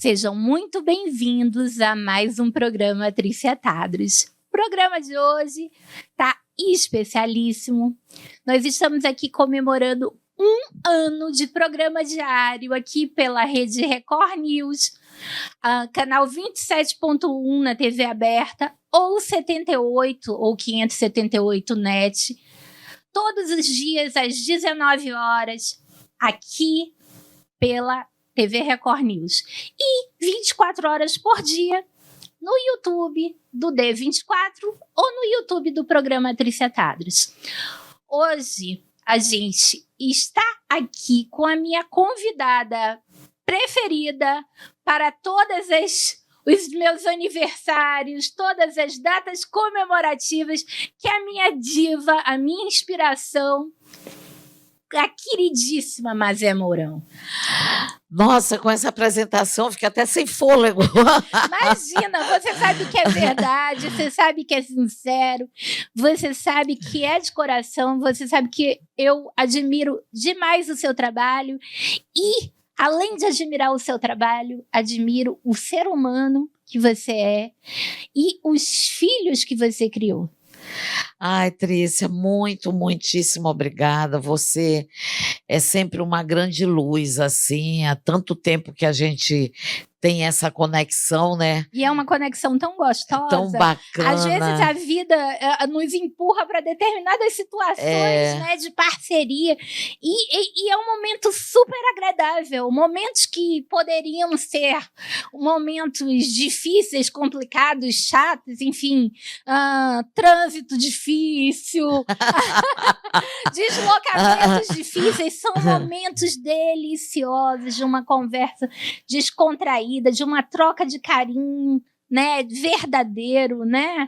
Sejam muito bem-vindos a mais um programa Triciatados. O programa de hoje está especialíssimo. Nós estamos aqui comemorando 1 ano de programa diário aqui pela Rede Record News, canal 27.1 na TV aberta, ou 78 ou 578 NET, todos os dias às 19 horas, aqui pela TV Record News. E 24 horas por dia no YouTube do D24 ou no YouTube do programa Triciatados. Hoje a gente está aqui com a minha convidada preferida para os meus aniversários, todas as datas comemorativas, que é a minha diva, a minha inspiração, a queridíssima Mazé Mourão. Nossa, com essa apresentação fica até sem fôlego. Imagina, você sabe que é verdade, você sabe que é sincero, você sabe que é de coração, você sabe que eu admiro demais o seu trabalho e, além de admirar o seu trabalho, admiro o ser humano que você é e os filhos que você criou. Ai, Trícia, muitíssimo obrigada. Você é sempre uma grande luz, assim, há tanto tempo que a gente tem essa conexão, né? E é uma conexão tão gostosa. Tão bacana. Às vezes a vida nos empurra para determinadas situações, né, de parceria. E é um momento super agradável. Momentos que poderiam ser momentos difíceis, complicados, chatos, enfim. Trânsito difícil. Deslocamentos difíceis. São momentos deliciosos de uma conversa descontraída, de uma troca de carinho, né, verdadeiro, né?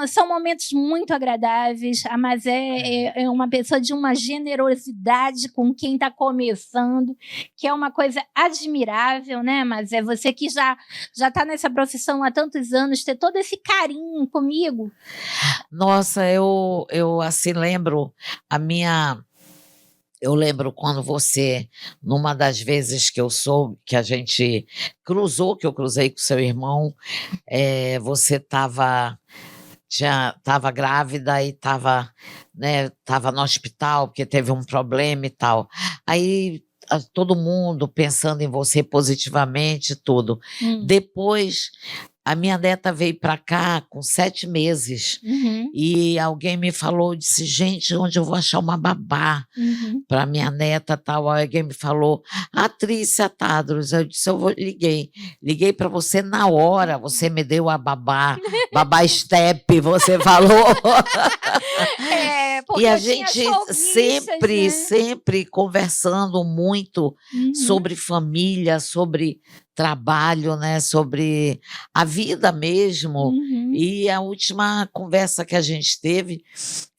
São momentos muito agradáveis. A Mazé é uma pessoa de uma generosidade com quem está começando, que é uma coisa admirável, né, Mazé? Você que já está nessa profissão há tantos anos, ter todo esse carinho comigo. Nossa, eu assim lembro Eu lembro quando você, numa das vezes que eu soube, que a gente cruzou, que eu cruzei com seu irmão, você estava grávida e estava no hospital porque teve um problema e tal. Aí todo mundo pensando em você positivamente e tudo. Depois, a minha neta veio para cá com 7 meses. E alguém me falou, disse, gente, onde eu vou achar uma babá para minha neta tal? Aí alguém me falou, Triciatados. Eu disse, liguei para você na hora, você me deu a babá step, você falou. E a gente sempre conversando muito sobre família, sobre trabalho, né, sobre a vida mesmo. E a última conversa que a gente teve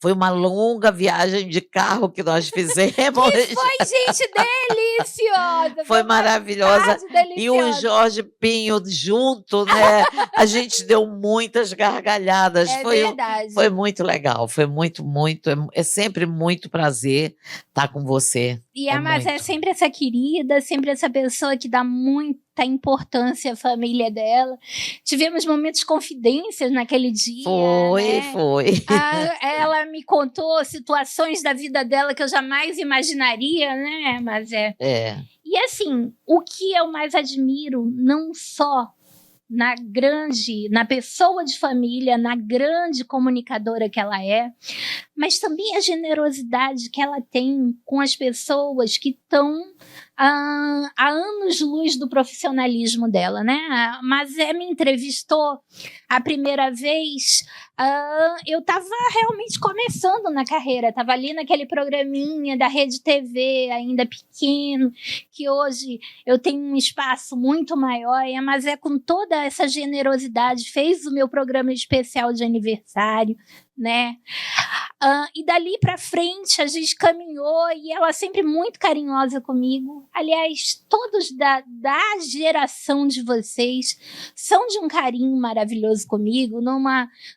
foi uma longa viagem de carro que nós fizemos. Que foi, gente, deliciosa! Foi maravilhosa. E o Jorge Pinho junto, né? A gente deu muitas gargalhadas. Verdade. Foi muito legal, foi muito. É sempre muito prazer estar com você. E a Mazé é sempre essa querida, sempre essa pessoa que dá muita importância à família dela. Tivemos momentos de confidências naquele dia. Foi. Ela me contou situações da vida dela que eu jamais imaginaria, né, Mazé? E assim, o que eu mais admiro, não só na pessoa de família, na grande comunicadora que ela é, mas também a generosidade que ela tem com as pessoas que estão há anos-luz do profissionalismo dela, né? Mas me entrevistou a primeira vez, eu estava realmente começando na carreira, estava ali naquele programinha da Rede TV, ainda pequeno, que hoje eu tenho um espaço muito maior, mas com toda essa generosidade fez o meu programa especial de aniversário, né? E dali para frente a gente caminhou e ela sempre muito carinhosa comigo. Aliás, todos da geração de vocês são de um carinho maravilhoso comigo.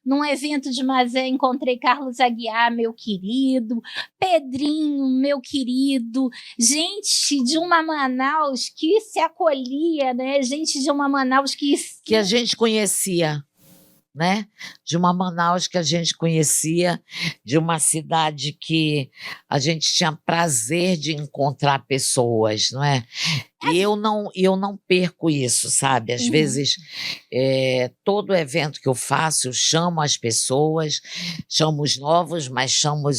Num evento de Mazé, encontrei Carlos Aguiar, meu querido, Pedrinho, meu querido, gente de uma Manaus que se acolhia, né? Gente de uma Manaus que a gente conhecia, né? De uma Manaus que a gente conhecia, de uma cidade que a gente tinha prazer de encontrar pessoas, não é? E eu não perco isso, sabe? Às vezes, todo evento que eu faço, eu chamo as pessoas, chamo os novos, mas chamo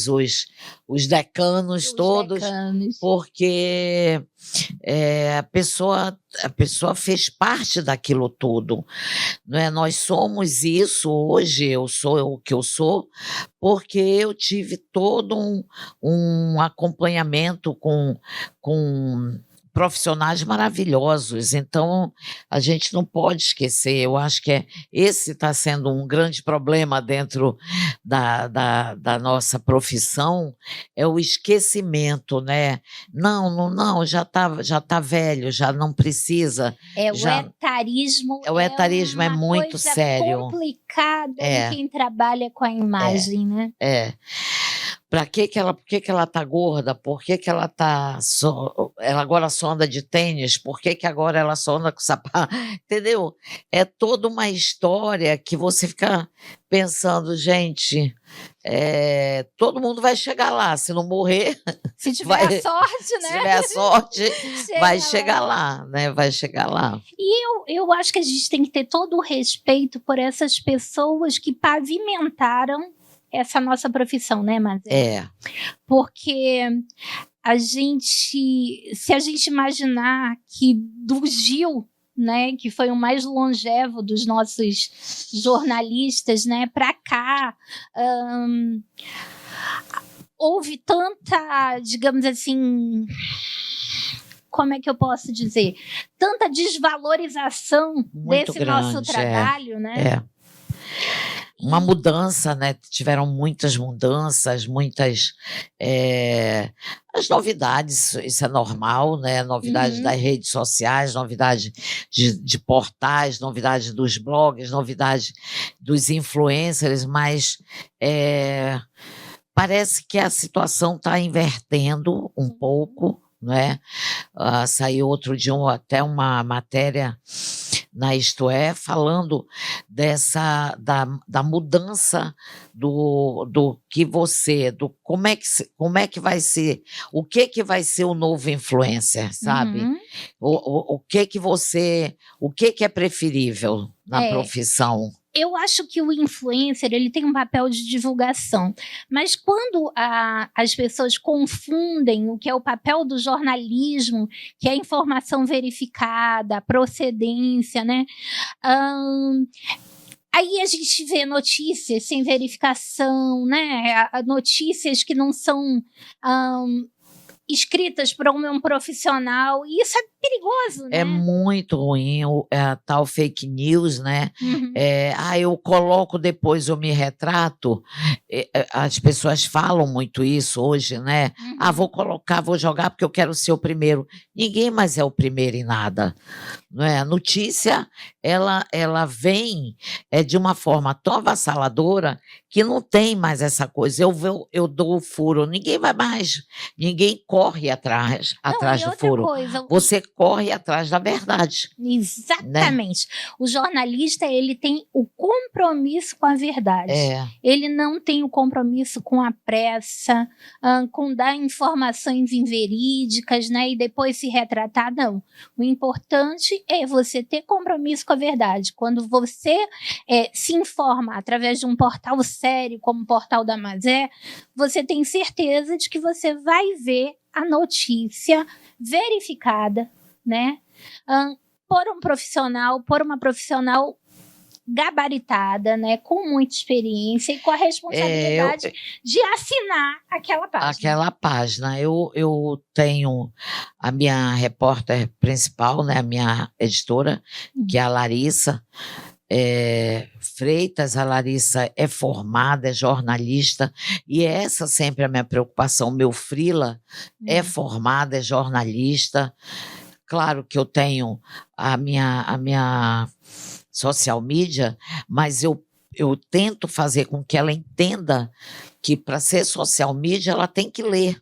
os decanos todos, porque a pessoa fez parte daquilo tudo, não é? Nós somos isso hoje, eu sou o que eu sou, porque eu tive todo um acompanhamento com profissionais maravilhosos, então a gente não pode esquecer. Eu acho que esse está sendo um grande problema dentro da nossa profissão, é o esquecimento, né? Não, já tá velho, já não precisa. O etarismo é muito sério. Complicado em quem trabalha com a imagem, né? Por que ela tá gorda? Por que ela ela agora só anda de tênis? Por que agora ela só anda com sapato? Entendeu? É toda uma história que você fica pensando, gente, todo mundo vai chegar lá, se não morrer. Se tiver sorte, né? Se tiver sorte, vai chegar lá, né? Vai chegar lá. E eu acho que a gente tem que ter todo o respeito por essas pessoas que pavimentaram essa nossa profissão, né, Mazé? Porque se a gente imaginar que do Gil, né, que foi o mais longevo dos nossos jornalistas, né, para cá, houve tanta, digamos assim, como é que eu posso dizer? Tanta desvalorização muito desse grande, nosso trabalho, né? Uma mudança, né? Tiveram muitas mudanças, muitas as novidades, isso é normal, né? Novidade das redes sociais, novidade de portais, novidade dos blogs, novidade dos influencers, mas parece que a situação está invertendo um pouco, né? Saiu outro dia até uma matéria na Isto É, falando da mudança do que você, como é que vai ser, o que vai ser o novo influencer, sabe? O que é preferível na profissão? Eu acho que o influencer ele tem um papel de divulgação, mas quando as pessoas confundem o que é o papel do jornalismo, que é a informação verificada, a procedência, né? Aí a gente vê notícias sem verificação, né? Notícias que não são escritas por um profissional, e isso é perigoso, né? É muito ruim a tal fake news, né? Eu coloco, depois eu me retrato. As pessoas falam muito isso hoje, né? Vou colocar, vou jogar porque eu quero ser o primeiro. Ninguém mais é o primeiro em nada, não é? A notícia, ela vem de uma forma tão avassaladora que não tem mais essa coisa. Eu dou o furo, ninguém vai mais, ninguém corre atrás do furo. Você corre atrás da verdade. Exatamente. Né? O jornalista, ele tem o compromisso com a verdade. Ele não tem o compromisso com a pressa, com dar informações inverídicas, né? E depois se retratar, não. O importante é você ter compromisso com a verdade. Quando você se informa através de um portal sério, como o portal da Mazé, você tem certeza de que você vai ver a notícia verificada, né? Por uma profissional gabaritada, né? Com muita experiência e com a responsabilidade de assinar aquela página. Eu tenho a minha repórter principal, né? A minha editora, que é a Larissa. Freitas, a Larissa é formada, é jornalista, e é essa sempre a minha preocupação. Meu freela é formado, é jornalista. Claro que eu tenho a minha social media, mas eu tento fazer com que ela entenda que para ser social media ela tem que ler.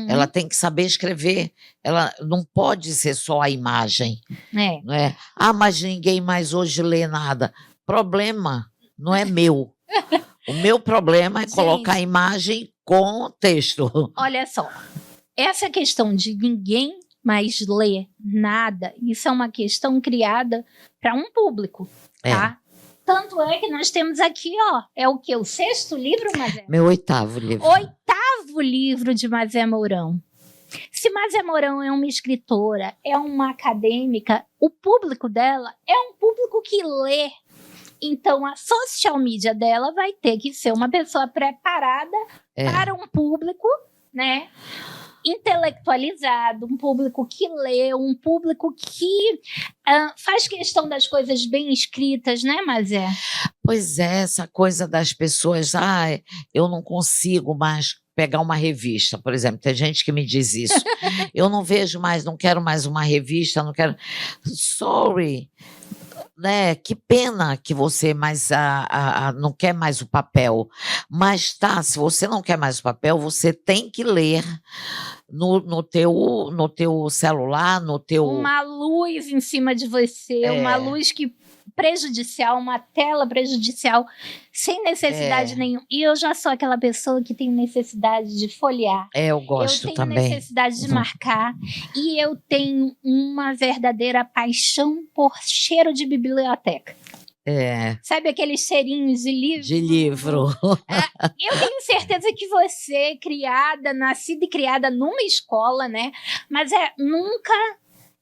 Ela tem que saber escrever, ela não pode ser só a imagem. Não é? Mas ninguém mais hoje lê nada. Problema não é meu. O meu problema é colocar a imagem com texto. Olha só, essa questão de ninguém mais ler nada, isso é uma questão criada para um público, tá? Tanto é que nós temos aqui, é o quê? O 6º livro, Mazé? Meu 8º livro. 8º livro de Mazé Mourão. Se Mazé Mourão é uma escritora, é uma acadêmica, o público dela é um público que lê. Então, a social media dela vai ter que ser uma pessoa preparada para um público, né? Intelectualizado, um público que lê, um público que faz questão das coisas bem escritas, né, Mazé? Pois é, essa coisa das pessoas, eu não consigo mais pegar uma revista, por exemplo, tem gente que me diz isso, eu não vejo mais, não quero mais uma revista, não quero, sorry, né? Que pena que você não quer mais o papel, mas se você não quer mais o papel, você tem que ler no teu celular, no teu... Uma luz em cima de você, uma luz prejudicial, uma tela prejudicial, sem necessidade nenhuma. E eu já sou aquela pessoa que tem necessidade de folhear. Eu gosto também. Eu tenho necessidade de marcar. E eu tenho uma verdadeira paixão por cheiro de biblioteca. Sabe aqueles cheirinhos de livro? De livro. Eu tenho certeza que você, nascida e criada numa escola, né? Mas nunca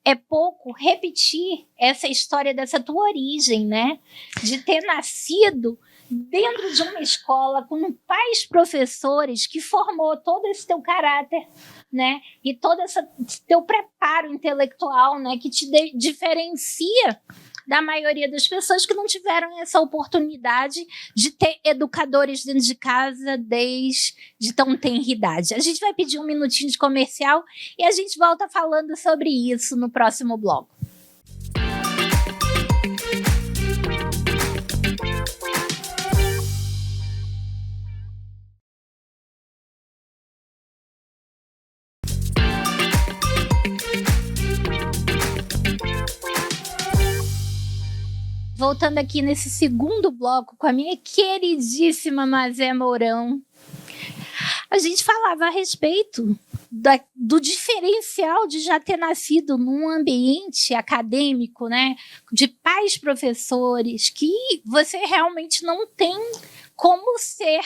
é pouco repetir essa história dessa tua origem, né? De ter nascido dentro de uma escola com pais professores que formou todo esse teu caráter, né? E todo esse teu preparo intelectual, né? Que te diferencia da maioria das pessoas que não tiveram essa oportunidade de ter educadores dentro de casa desde tão tenra idade. A gente vai pedir um minutinho de comercial e a gente volta falando sobre isso no próximo bloco. Voltando aqui nesse segundo bloco com a minha queridíssima Mazé Mourão, a gente falava a respeito do diferencial de já ter nascido num ambiente acadêmico, né? De pais professores, que você realmente não tem como ser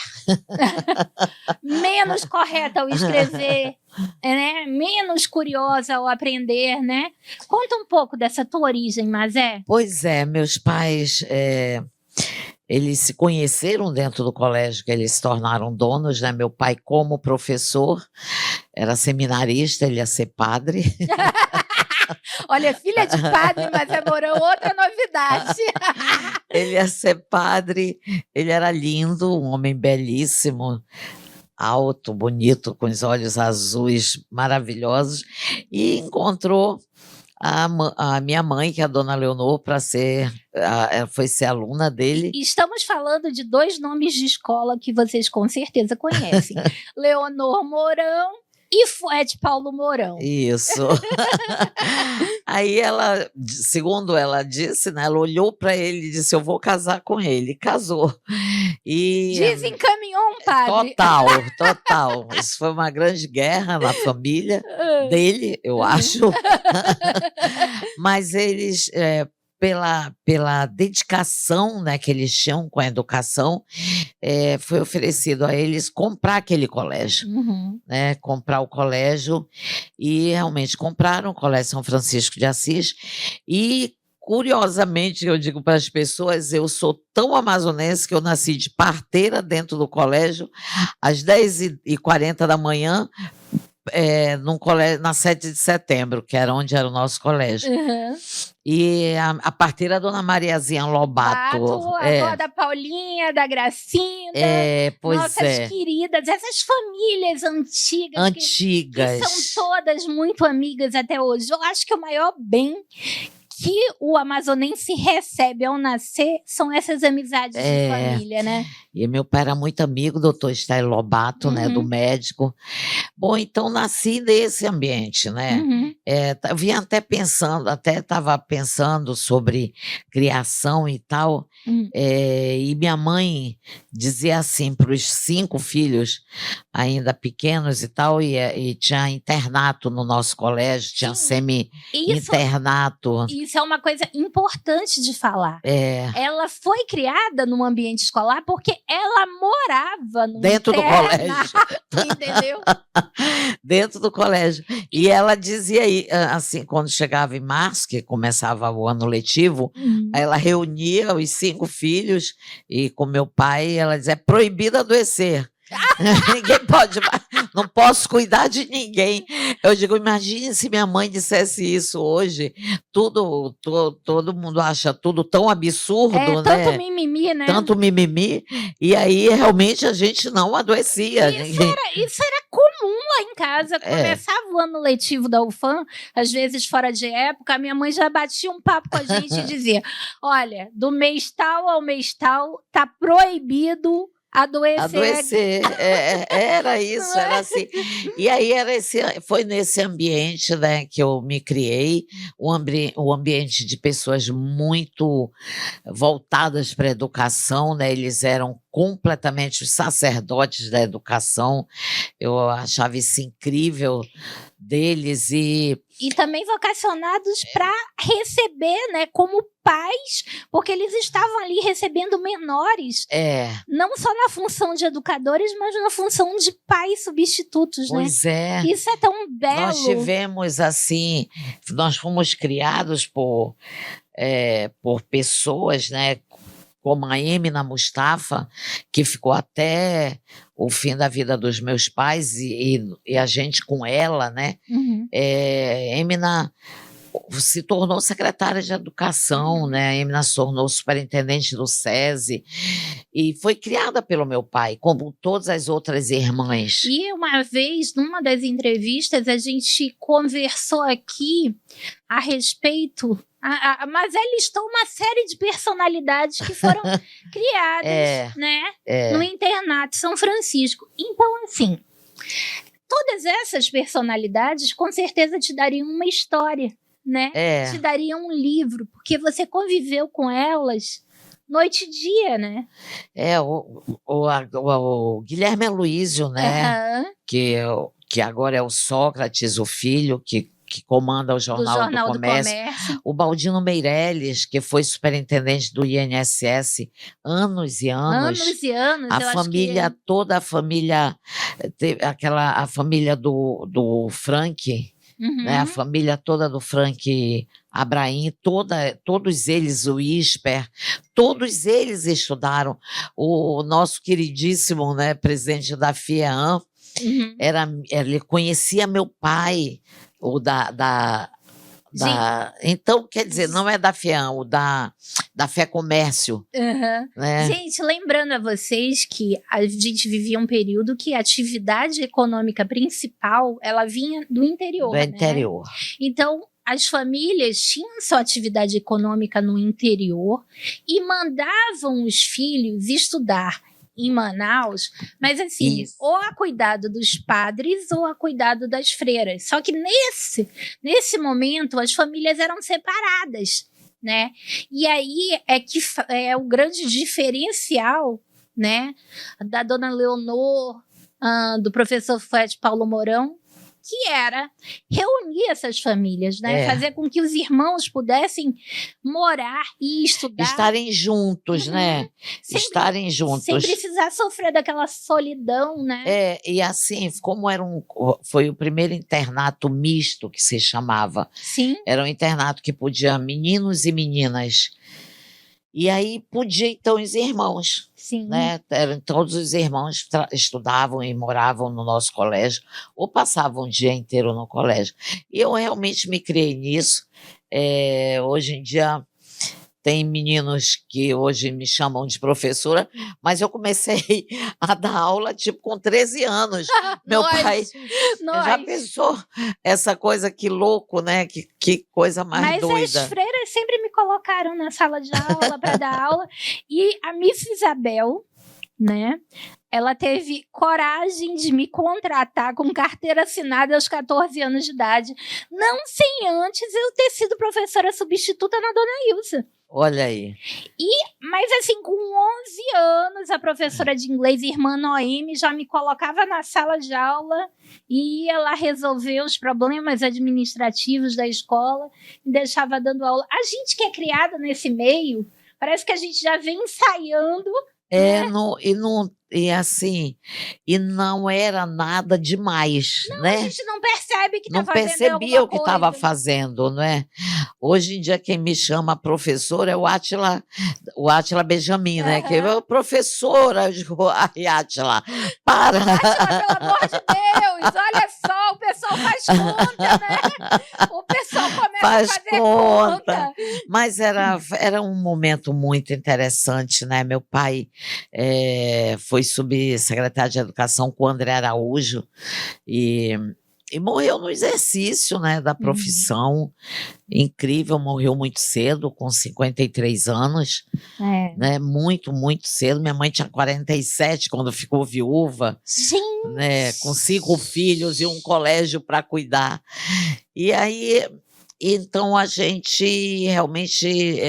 menos correta ao escrever, né? Menos curiosa ao aprender, né? Conta um pouco dessa tua origem, Mazé. Pois é, meus pais, eles se conheceram dentro do colégio que eles se tornaram donos, né? Meu pai, como professor, era seminarista, ele ia ser padre. Olha, filha de padre, Mazé Mourão, outra novidade. Ele ia ser padre, ele era lindo, um homem belíssimo, alto, bonito, com os olhos azuis maravilhosos, e encontrou a minha mãe, que é a dona Leonor, foi ser aluna dele. Estamos falando de 2 nomes de escola que vocês com certeza conhecem. Leonor Mourão e Fuete Paulo Mourão. Isso. Aí ela, segundo ela disse, né, ela olhou para ele e disse, eu vou casar com ele. E casou. E desencaminhou um padre. Total. Isso foi uma grande guerra na família dele, eu acho. Mas eles... pela dedicação, né, que eles tinham com a educação, foi oferecido a eles comprar aquele colégio, né, comprar o colégio, e realmente compraram o Colégio São Francisco de Assis, e curiosamente, eu digo para as pessoas, eu sou tão amazonense que eu nasci de parteira dentro do colégio, às 10h40 da manhã, num colégio, na 7 de Setembro, que era onde era o nosso colégio. Uhum. E a parteira, a dona Mariazinha Lobato. Bato, a avó da Paulinha, da Gracinda. Pois nossas queridas, essas famílias antigas. Antigas. Que são todas muito amigas até hoje. Eu acho que o maior bem que o amazonense recebe ao nascer são essas amizades de família, né? E meu pai era muito amigo do Dr. Stair Lobato, né, do médico. Bom, então nasci nesse ambiente, né? Eu vinha até estava pensando sobre criação e tal, e minha mãe dizia assim para os 5 filhos, ainda pequenos e tal, e tinha internato no nosso colégio, tinha semi-internato. Isso é uma coisa importante de falar. Ela foi criada num ambiente escolar porque ela morava no dentro do colégio. Entendeu? Dentro do colégio. E ela dizia aí, assim, quando chegava em março, que começava o ano letivo, ela reunia os 5 filhos e com meu pai, ela dizia, é proibido adoecer. Ninguém pode, não posso cuidar de ninguém. Eu digo, imagine se minha mãe dissesse isso hoje. Todo mundo acha tudo tão absurdo, né? Tanto mimimi, né? Tanto mimimi. E aí, realmente, a gente não adoecia. Isso era comum lá em casa. Começava o ano letivo da UFAM, às vezes fora de época, a minha mãe já batia um papo com a gente e dizia, olha, do mês tal ao mês tal, tá proibido adoecer. Era isso, era assim. E aí foi nesse ambiente, né, que eu me criei, um ambiente de pessoas muito voltadas para a educação, né? Eles eram completamente os sacerdotes da educação. Eu achava isso incrível deles e também vocacionados para receber, né, como pais, porque eles estavam ali recebendo menores, não só na função de educadores, mas na função de pais substitutos, pois né? Isso é tão belo. Nós tivemos assim, nós fomos criados por pessoas, né, como a Emina Mustafa, que ficou até o fim da vida dos meus pais e a gente com ela, né? Emina se tornou secretária de educação, né? A Emina se tornou superintendente do SESI e foi criada pelo meu pai, como todas as outras irmãs. E uma vez, numa das entrevistas, a gente conversou aqui a respeito... mas ela listou uma série de personalidades que foram criadas, né, no internato São Francisco. Então, assim, todas essas personalidades com certeza te dariam uma história, né? Te dariam um livro, porque você conviveu com elas noite e dia, né? O Guilherme Aloysio, né? Que agora é o Sócrates, o filho, que comanda o Jornal do Comércio. O Baldino Meirelles, que foi superintendente do INSS anos e anos. Anos e anos. A família, toda a família, a família do Frank, né? A família toda do Frank Abraim, todos eles, o Isper, todos eles estudaram. O nosso queridíssimo, né, presidente da FIEAM, ele conhecia meu pai, então, quer dizer, não é da FIAM, o da Fé Comércio. Né? Gente, lembrando a vocês que a gente vivia um período que a atividade econômica principal, ela vinha do interior. Do interior. Então, as famílias tinham sua atividade econômica no interior e mandavam os filhos estudar em Manaus, mas assim, ou a cuidado dos padres ou a cuidado das freiras. Só que nesse momento as famílias eram separadas, né? E aí é que é o grande diferencial, né, da dona Leonor, do professor Fred Paulo Mourão, que era reunir essas famílias, né? Fazer com que os irmãos pudessem morar e estudar. Estarem juntos, né? Estarem juntos. Sem precisar sofrer daquela solidão, né? E assim, como foi o primeiro internato misto que se chamava. Sim. Era um internato que podia meninos e meninas. E aí podia, então, os irmãos, Sim. né? Todos os irmãos estudavam e moravam no nosso colégio, ou passavam o dia inteiro no colégio. E eu realmente me criei nisso. Hoje em dia tem meninos que hoje me chamam de professora, mas eu comecei a dar aula tipo com 13 anos. Meu pai já pensou essa coisa, que louco, né? Que coisa mais doida. Mas as freiras sempre me colocaram na sala de aula para dar aula. E a Miss Isabel, né? Ela teve coragem de me contratar com carteira assinada aos 14 anos de idade, não sem antes eu ter sido professora substituta na Dona Ilza. Olha aí. Mas assim, com 11 anos, a professora de inglês, irmã Noemi, já me colocava na sala de aula e ia lá resolver os problemas administrativos da escola e deixava dando aula. A gente que é criada nesse meio, parece que a gente já vem ensaiando. E não era nada demais, né? A gente não percebe que não está fazendo percebia o que coisa. estava fazendo, não é? Hoje em dia quem me chama professora é o Átila Benjamin, né? Que é professora, eu digo, ai, Átila, para! Átila, pelo amor de Deus, olha só, o pessoal faz conta, né? O pessoal começa a fazer conta. Mas era um momento muito interessante, né? Meu pai foi subsecretário de Educação com o André Araújo e morreu no exercício, né, da profissão. Incrível, morreu muito cedo, com 53 anos. Né, muito, muito cedo. Minha mãe tinha 47 quando ficou viúva. Gente! Né, com 5 filhos e um colégio para cuidar. E aí, então, a gente realmente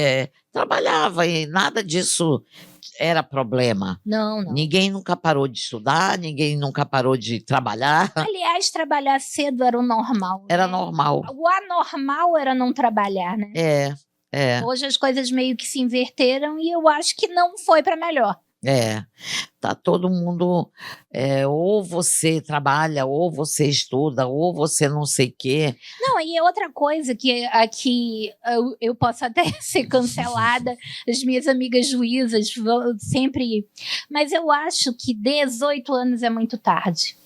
trabalhava e nada disso era problema. Não. Ninguém nunca parou de estudar, ninguém nunca parou de trabalhar. Aliás, trabalhar cedo era o normal. Era né? normal. O anormal era não trabalhar, né? Hoje as coisas meio que se inverteram e eu acho que não foi para melhor. Tá todo mundo, ou você trabalha, ou você estuda, ou você não sei o quê. Não, e outra coisa que aqui eu posso até ser cancelada, as minhas amigas juízas vão sempre... Mas eu acho que 18 anos é muito tarde,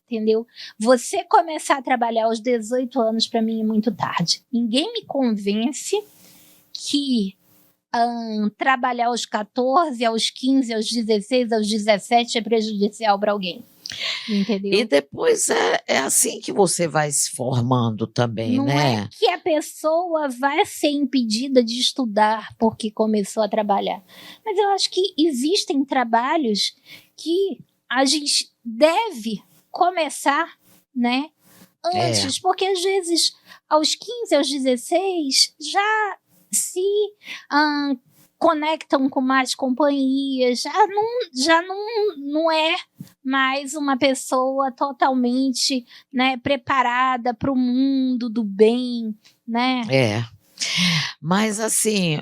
entendeu? Você começar a trabalhar aos 18 anos, para mim, é muito tarde. Ninguém me convence que... trabalhar aos 14, aos 15, aos 16, aos 17 é prejudicial para alguém. Entendeu? E depois é assim que você vai se formando também, não né? Não é que a pessoa vai ser impedida de estudar porque começou a trabalhar. Mas eu acho que existem trabalhos que a gente deve começar, né? Antes, porque às vezes aos 15, aos 16 já se conectam com mais companhias, já não é mais uma pessoa totalmente, né, preparada para o mundo do bem, né? Mas assim,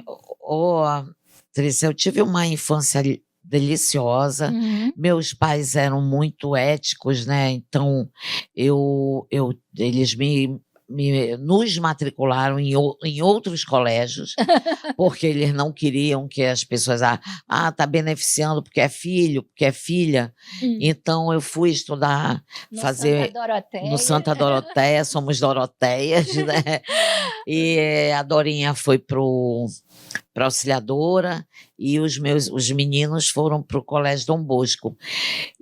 Trícia, eu tive uma infância deliciosa. Meus pais eram muito éticos, né? Então eles nos matricularam em outros colégios, porque eles não queriam que as pessoas tá beneficiando porque é filho, porque é filha. Então eu fui estudar, no Santa Doroteia, somos Doroteias, né? E a Dorinha foi para Auxiliadora e os meninos foram para o Colégio Dom Bosco.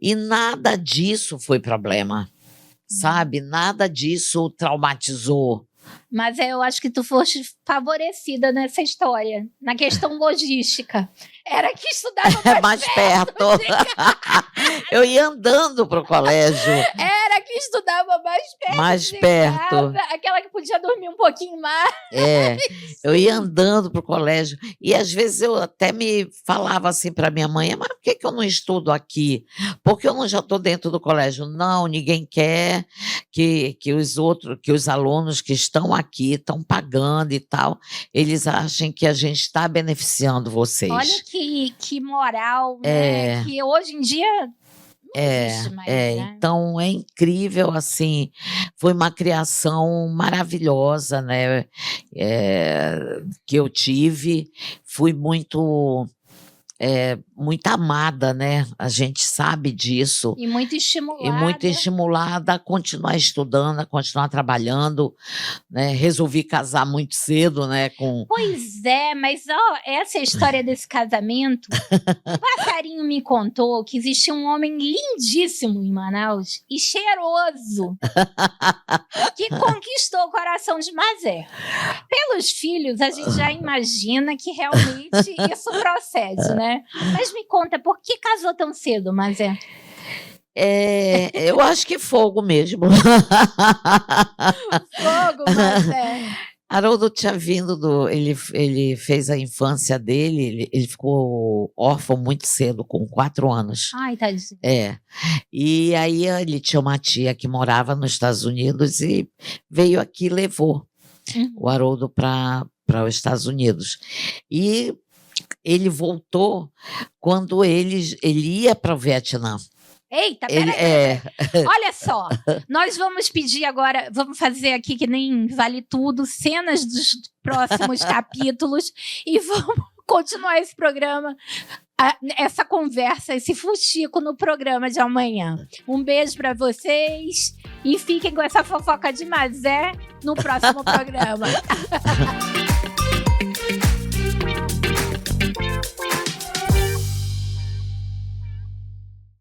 E nada disso foi problema. Sabe? Nada disso traumatizou. Mas eu acho que tu foste favorecida nessa história, na questão logística. Era que estudava mais perto. Eu ia andando pro colégio. Era que estudava mais perto. Casa, aquela que podia dormir um pouquinho mais. Eu ia andando pro colégio. E às vezes eu até me falava assim para minha mãe, mas por que eu não estudo aqui? Porque eu não já estou dentro do colégio. Não, ninguém quer que os alunos que estão aqui estão pagando e tal, eles achem que a gente está beneficiando vocês. Olha que moral, né? Que hoje em dia existe mais, né? Então é incrível, assim, foi uma criação maravilhosa, né, que eu tive, fui muito amada, né, a gente sabe disso. E muito E muito estimulada. estimulada a continuar estudando, a continuar trabalhando, né, resolvi casar muito cedo, né, Pois é, mas ó, essa é a história desse casamento. Um passarinho me contou que existia um homem lindíssimo em Manaus e cheiroso que conquistou o coração de Mazé. Pelos filhos, a gente já imagina que realmente isso procede, né? Mas me conta, por que casou tão cedo, Mazé? Eu acho que fogo mesmo. Fogo, Mazé. Haroldo tinha vindo ele fez a infância dele, ele ficou órfão muito cedo, com 4 anos. Ai, tadinho. E aí ele tinha uma tia que morava nos Estados Unidos e veio aqui e levou o Haroldo para os Estados Unidos. E ele voltou quando ele ia para o Vietnã. Eita, peraí. Olha só, nós vamos pedir agora, vamos fazer aqui que nem vale tudo, cenas dos próximos capítulos e vamos continuar esse programa, essa conversa, esse fuxico no programa de amanhã. Um beijo para vocês e fiquem com essa fofoca de Mazé no próximo programa.